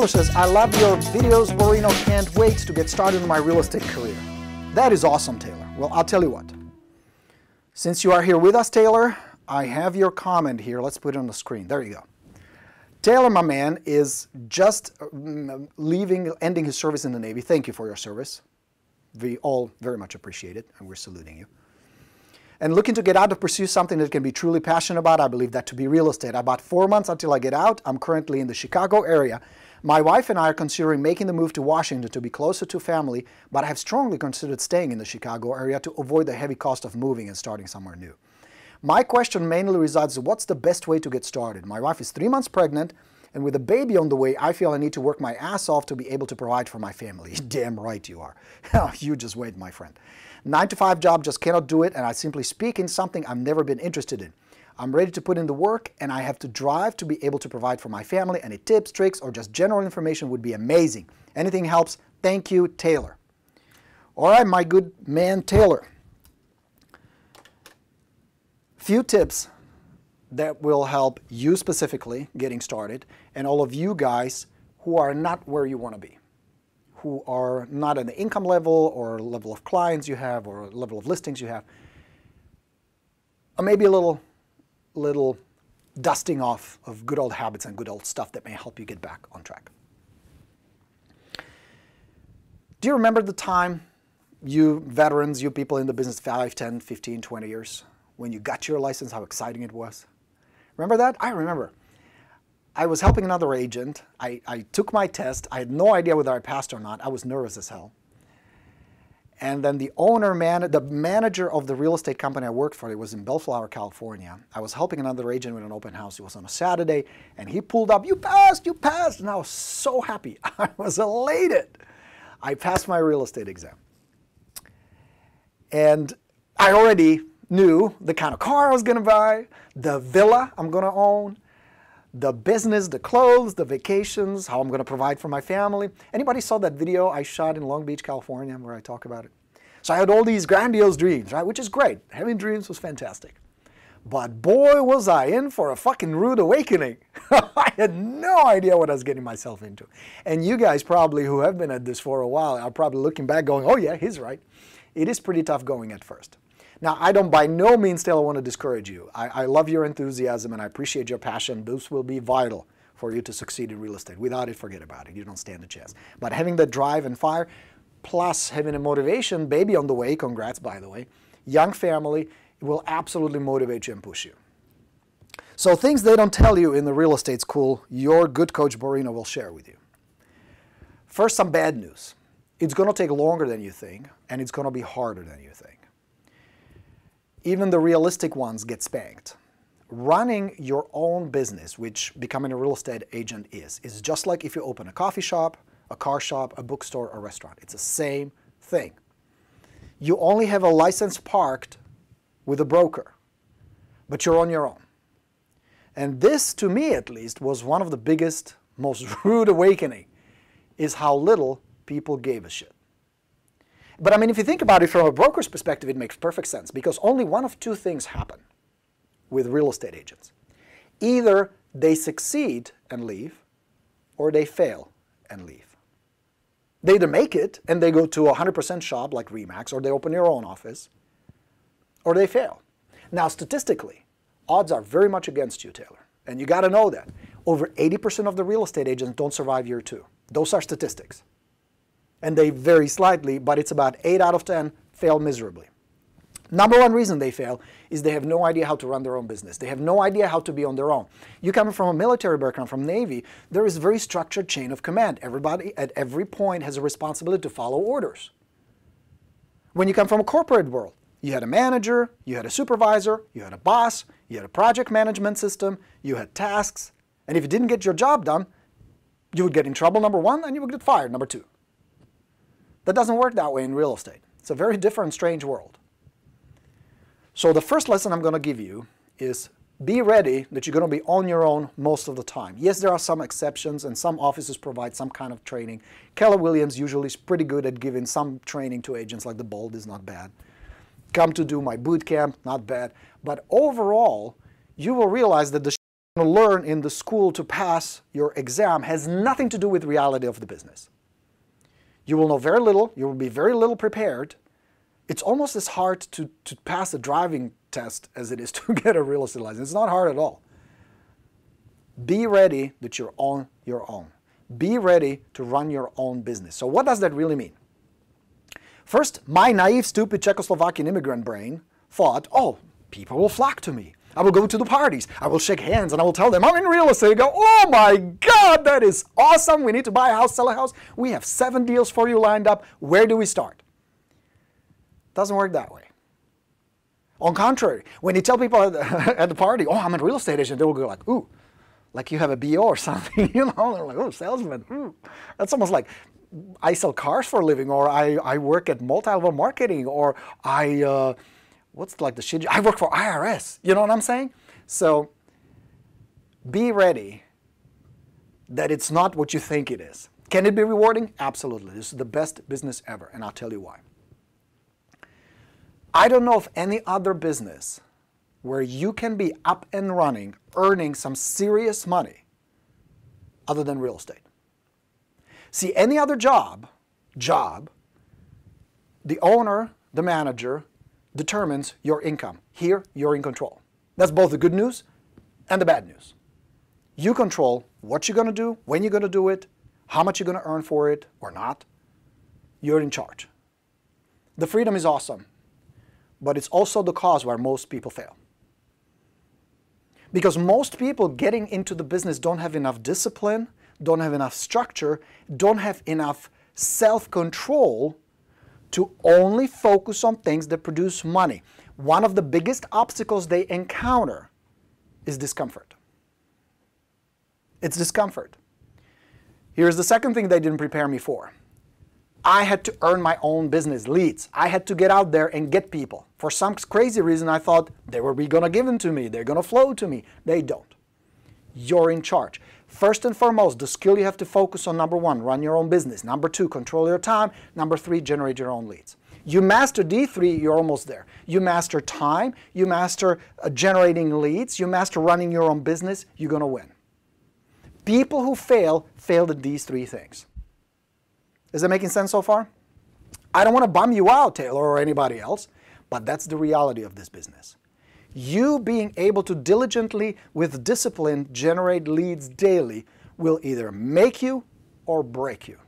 Taylor says, I love your videos, Borino. Can't wait to get started in my real estate career. That is awesome, Taylor. Well, I'll tell you what. Since you are here with us, Taylor, I have your comment here. Let's put it on the screen. There you go. Taylor, my man, is just ending his service in the Navy. Thank you for your service. We all very much appreciate it, and we're saluting you. And looking to get out to pursue something that can be truly passionate about, I believe that to be real estate. About 4 months until I get out. I'm currently in the Chicago area. My wife and I are considering making the move to Washington to be closer to family, but I have strongly considered staying in the Chicago area to avoid the heavy cost of moving and starting somewhere new. My question mainly resides in what's the best way to get started. My wife is 3 months pregnant, and with a baby on the way, I feel I need to work my ass off to be able to provide for my family. Damn right you are. You just wait, my friend. 9-to-5 job just cannot do it, and I simply speak in something I've never been interested in. I'm ready to put in the work, and I have to drive to be able to provide for my family. Any tips, tricks, or just general information would be amazing. Anything helps. Thank you, Taylor. All right, my good man, Taylor. Few tips that will help you specifically getting started, and all of you guys who are not where you want to be, who are not at the income level or level of clients you have or level of listings you have, or maybe a little dusting off of good old habits and good old stuff that may help you get back on track. Do you remember the time, you veterans, you people in the business 5, 10, 15, 20 years, when you got your license, how exciting it was? Remember that? I remember. I was helping another agent. I took my test. I had no idea whether I passed or not. I was nervous as hell. And then the manager of the real estate company I worked for, it was in Bellflower, California. I was helping another agent with an open house. It was on a Saturday, and he pulled up, "You passed, you passed." And I was so happy. I was elated. I passed my real estate exam. And I already knew the kind of car I was going to buy, the villa I'm going to own, the business, the clothes, the vacations, how I'm going to provide for my family. Anybody saw that video I shot in Long Beach, California, where I talk about it? So I had all these grandiose dreams, right? Which is great. Having dreams was fantastic. But boy, was I in for a fucking rude awakening. I had no idea what I was getting myself into. And you guys probably who have been at this for a while are probably looking back going, oh yeah, he's right. It is pretty tough going at first. Now, I don't by no means, Taylor, want to discourage you. I love your enthusiasm and I appreciate your passion. This will be vital for you to succeed in real estate. Without it, forget about it. You don't stand a chance. But having the drive and fire, plus having a motivation, baby on the way, congrats, by the way, young family, it will absolutely motivate you and push you. So things they don't tell you in the real estate school, your good coach Borino will share with you. First, some bad news. It's going to take longer than you think, and it's going to be harder than you think. Even the realistic ones get spanked. Running your own business, which becoming a real estate agent is just like if you open a coffee shop, a car shop, a bookstore, a restaurant. It's the same thing. You only have a license parked with a broker, but you're on your own. And this, to me at least, was one of the biggest, most rude awakening, is how little people gave a shit. But I mean, if you think about it from a broker's perspective, it makes perfect sense because only one of two things happen with real estate agents. Either they succeed and leave, or they fail and leave. They either make it and they go to a 100% shop like RE/MAX, or they open their own office, or they fail. Now, statistically, odds are very much against you, Taylor. And you got to know that. Over 80% of the real estate agents don't survive year 2. Those are statistics. And they vary slightly, but it's about 8 out of 10 fail miserably. Number one reason they fail is they have no idea how to run their own business. They have no idea how to be on their own. You come from a military background, from Navy, there is a very structured chain of command. Everybody at every point has a responsibility to follow orders. When you come from a corporate world, you had a manager, you had a supervisor, you had a boss, you had a project management system, you had tasks, and if you didn't get your job done, you would get in trouble, number one, and you would get fired, number two. That doesn't work that way in real estate. It's a very different, strange world. So the first lesson I'm going to give you is be ready that you're going to be on your own most of the time. Yes, there are some exceptions, and some offices provide some kind of training. Keller Williams usually is pretty good at giving some training to agents, like the Bold is not bad. Come to do my boot camp, not bad. But overall, you will realize that the to learn in the school to pass your exam has nothing to do with reality of the business. You will know very little, you will be very little prepared. It's almost as hard to pass a driving test as it is to get a real estate license. It's not hard at all. Be ready that you're on your own. Be ready to run your own business. So what does that really mean? First, my naive, stupid Czechoslovakian immigrant brain thought, oh, people will flock to me. I will go to the parties. I will shake hands and I will tell them I'm in real estate. They go, oh my God, that is awesome. We need to buy a house, sell a house. We have 7 deals for you lined up. Where do we start? Doesn't work that way. On contrary, when you tell people at the party, oh, I'm a real estate agent, they will go like, ooh, like you have a BO or something, you know? They're like, oh, salesman. Ooh. That's almost like I sell cars for a living, or I work at multi-level marketing, or what's like the shit? I work for IRS. You know what I'm saying? So be ready that it's not what you think it is. Can it be rewarding? Absolutely. This is the best business ever, and I'll tell you why. I don't know of any other business where you can be up and running, earning some serious money other than real estate. See, any other job, the owner, the manager, determines your income. Here, you're in control. That's both the good news and the bad news. You control what you're going to do, when you're going to do it, how much you're going to earn for it or not. You're in charge. The freedom is awesome, but it's also the cause where most people fail. Because most people getting into the business don't have enough discipline, don't have enough structure, don't have enough self-control to only focus on things that produce money. One of the biggest obstacles they encounter is discomfort. It's discomfort. Here's the second thing they didn't prepare me for. I had to earn my own business leads. I had to get out there and get people. For some crazy reason, I thought they were going to give them to me. They're going to flow to me. They don't. You're in charge. First and foremost, the skill you have to focus on, number 1, run your own business. Number 2, control your time. Number 3, generate your own leads. You master D3, you're almost there. You master time, you master generating leads, you master running your own business, you're going to win. People who failed at these 3 things. Is that making sense so far? I don't want to bum you out, Taylor, or anybody else, but that's the reality of this business. You being able to diligently, with discipline, generate leads daily will either make you or break you.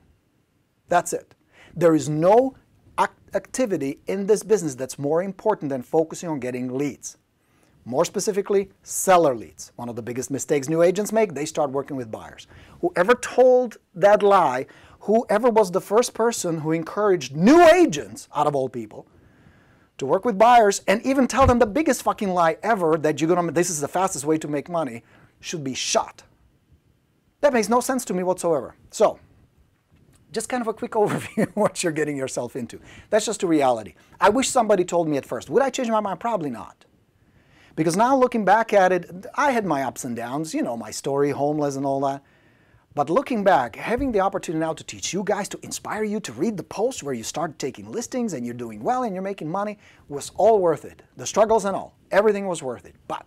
That's it. There is no activity in this business that's more important than focusing on getting leads. More specifically, seller leads. One of the biggest mistakes new agents make, they start working with buyers. Whoever told that lie, whoever was the first person who encouraged new agents, out of all people, to work with buyers and even tell them the biggest fucking lie ever that this is the fastest way to make money, should be shot. That makes no sense to me whatsoever. So, just kind of a quick overview of what you're getting yourself into. That's just a reality. I wish somebody told me at first. Would I change my mind? Probably not. Because now looking back at it, I had my ups and downs, you know, my story, homeless and all that. But looking back, having the opportunity now to teach you guys, to inspire you to read the posts where you start taking listings and you're doing well and you're making money, was all worth it. The struggles and all, everything was worth it. But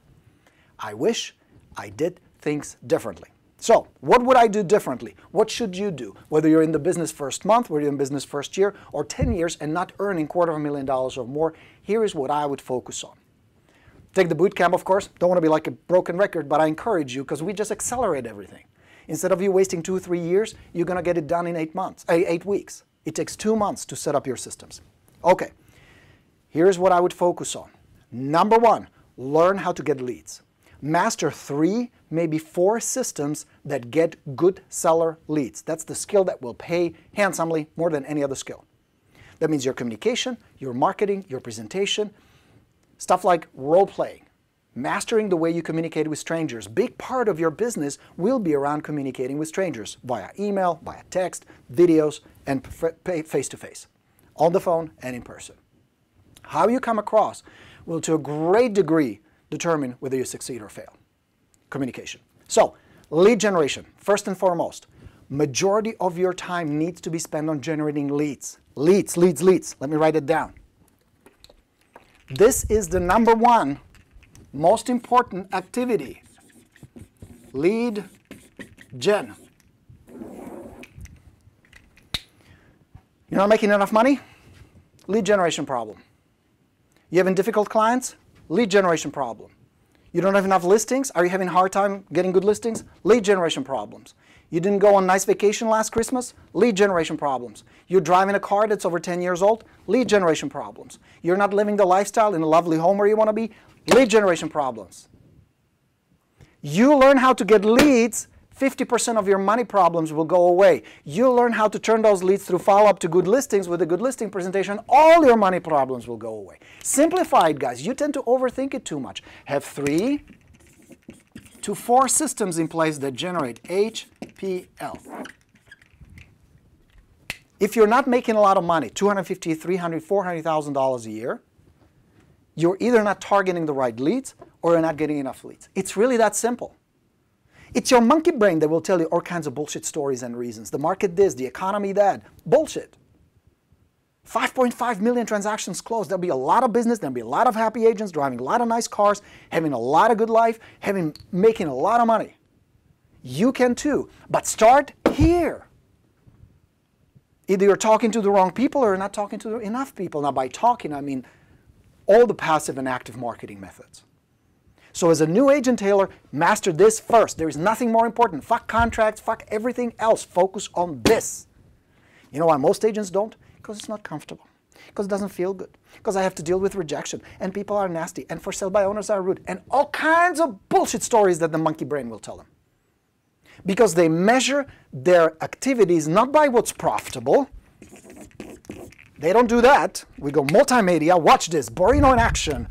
I wish I did things differently. So what would I do differently? What should you do? Whether you're in the business first month, whether you're in business first year, or 10 years and not earning $250,000 or more, here is what I would focus on. Take the boot camp, of course. Don't want to be like a broken record, but I encourage you because we just accelerate everything. Instead of you wasting 2 or 3 years, you're going to get it done in 8 weeks. It takes 2 months to set up your systems. Okay, here's what I would focus on. Number 1, learn how to get leads. Master 3, maybe 4 systems that get good seller leads. That's the skill that will pay handsomely more than any other skill. That means your communication, your marketing, your presentation, stuff like role-playing. Mastering the way you communicate with strangers. Big part of your business will be around communicating with strangers via email, via text, videos, and face-to-face, on the phone and in person. How you come across will to a great degree determine whether you succeed or fail. Communication. So, lead generation, first and foremost. Majority of your time needs to be spent on generating leads. Leads. Let me write it down. This is the number 1 most important activity Lead gen. You're not making enough money? Lead generation problem. You having difficult clients? Lead generation problem. You don't have enough listings? Are you having a hard time getting good listings? Lead generation problems. You didn't go on a nice vacation last Christmas? Lead generation problems. You're driving a car that's over 10 years old? Lead generation problems. You're not living the lifestyle in a lovely home where you want to be? Lead generation problems. You learn how to get leads, 50% of your money problems will go away. You learn how to turn those leads through follow-up to good listings with a good listing presentation, all your money problems will go away. Simplify it, guys. You tend to overthink it too much. Have 3 to 4 systems in place that generate HPL. If you're not making a lot of money, $250,000, $300,000, $400,000 a year, you're either not targeting the right leads or you're not getting enough leads. It's really that simple. It's your monkey brain that will tell you all kinds of bullshit stories and reasons. The market this, the economy that. Bullshit. 5.5 million transactions closed. There'll be a lot of business. There'll be a lot of happy agents driving a lot of nice cars, having a lot of good life, making a lot of money. You can too. But start here. Either you're talking to the wrong people or you're not talking to enough people. Now, by talking, I mean all the passive and active marketing methods. So as a new agent, Taylor, master this first. There is nothing more important. Fuck contracts, fuck everything else. Focus on this. You know why most agents don't? Because it's not comfortable. Because it doesn't feel good. Because I have to deal with rejection. And people are nasty. And for sale by owners are rude. And all kinds of bullshit stories that the monkey brain will tell them. Because they measure their activities not by what's profitable. They don't do that. We go multimedia. Watch this. Borino in action.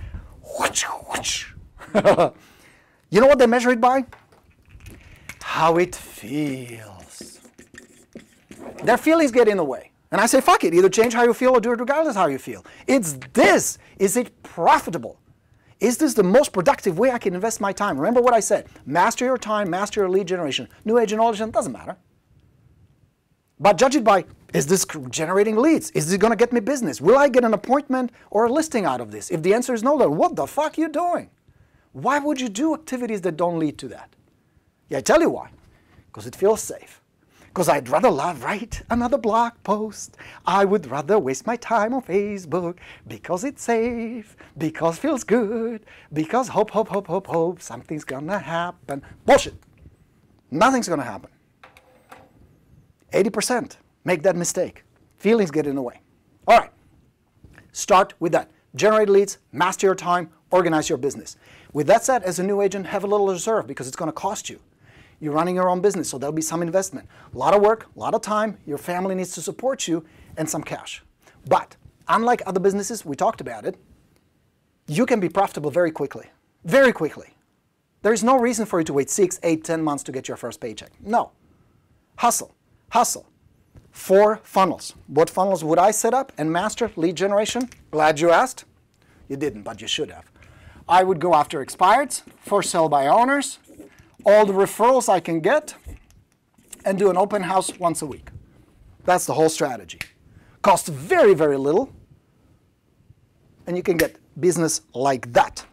Whoosh, whoosh. You know what they measure it by? How it feels. Their feelings get in the way. And I say, fuck it. Either change how you feel or do it regardless of how you feel. It's this. Is it profitable? Is this the most productive way I can invest my time? Remember what I said. Master your time, master your lead generation. New agent, old agent, doesn't matter. But judge it by, is this generating leads? Is this going to get me business? Will I get an appointment or a listing out of this? If the answer is no, then what the fuck are you doing? Why would you do activities that don't lead to that? Yeah, I tell you why. Because it feels safe. Because I'd rather write another blog post. I would rather waste my time on Facebook because it's safe, because it feels good, because hope, something's gonna happen. Bullshit. Nothing's gonna happen. 80% make that mistake. Feelings get in the way. All right. Start with that. Generate leads, master your time, organize your business. With that said, as a new agent, have a little reserve because it's going to cost you. You're running your own business, so there'll be some investment. A lot of work, a lot of time, your family needs to support you, and some cash. But unlike other businesses, we talked about it, you can be profitable very quickly. Very quickly. There is no reason for you to wait 6, 8, 10 months to get your first paycheck. No. Hustle. Hustle. 4 funnels. What funnels would I set up and master? Lead generation. Glad you asked. You didn't, but you should have. I would go after expireds, for sale by owners, all the referrals I can get, and do an open house once a week. That's the whole strategy. Costs very, very little, and you can get business like that.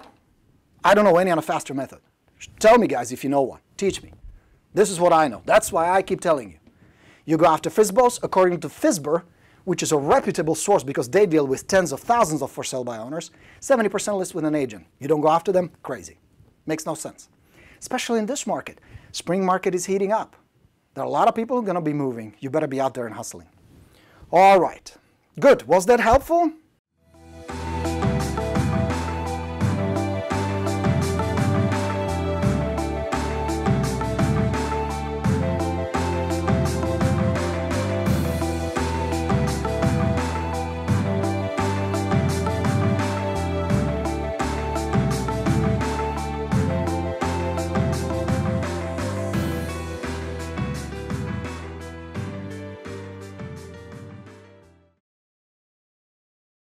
I don't know any other faster method. Tell me, guys, if you know one. Teach me. This is what I know. That's why I keep telling you. You go after FSBOs according to FSBR, which is a reputable source because they deal with tens of thousands of for sale by owners, 70% list with an agent. You don't go after them? Crazy. Makes no sense. Especially in this market. Spring market is heating up. There are a lot of people who are going to be moving. You better be out there and hustling. All right. Good. Was that helpful?